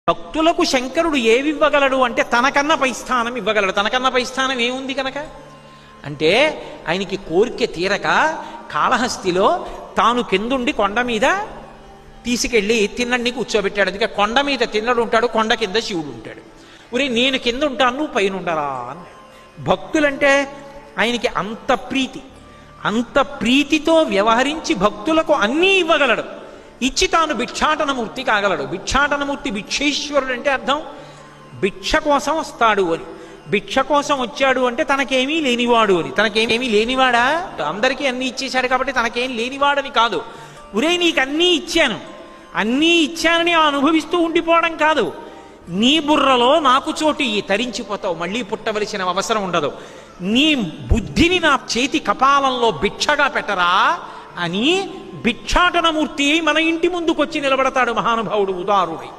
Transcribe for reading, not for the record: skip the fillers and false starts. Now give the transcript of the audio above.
భక్తులకు శంకరుడు ఏవివ్వగలడు అంటే తనకన్నా పై స్థానం ఇవ్వగలడు. తనకన్నా పై స్థానం ఏముంది కనుక అంటే ఆయనకి కోరిక తీరక కాళహస్తిలో తాను కిందుండి కొండ మీద తీసుకెళ్ళి తిన్నడిని కూర్చోబెట్టాడు. అందుకే కొండ మీద తిన్నడు ఉంటాడు, కొండ కింద శివుడు ఉంటాడు. ఒరే నేను కింద ఉంటాను, నువ్వు పైన ఉండరా అన్నాడు. భక్తులంటే ఆయనకి అంత ప్రీతితో వ్యవహరించి భక్తులకు అన్నీ ఇవ్వగలడు. ఇచ్చి తాను భిక్షాటనమూర్తి కాగలడు. భిక్షాటనమూర్తి భిక్షేశ్వరుడు అంటే అర్థం భిక్ష కోసం వస్తాడు అని. భిక్ష కోసం వచ్చాడు అంటే తనకేమీ లేనివాడు అని. తనకేమీ లేనివాడా? అందరికీ అన్నీ ఇచ్చేశాడు కాబట్టి తనకేం లేనివాడని కాదు. ఒరే నీకు అన్నీ ఇచ్చానని అనుభవిస్తూ ఉండిపోవడం కాదు. నీ బుర్రలో నాకు చోటు తరించిపోతావు, మళ్ళీ పుట్టవలసిన అవసరం ఉండదు. నీ బుద్ధిని నా చేతి కపాలంలో భిక్షగా పెట్టరా అని భిక్షాటనమూర్తి మన ఇంటి ముందుకొచ్చి నిలబడతాడు మహానుభావుడు ఉదారుడై.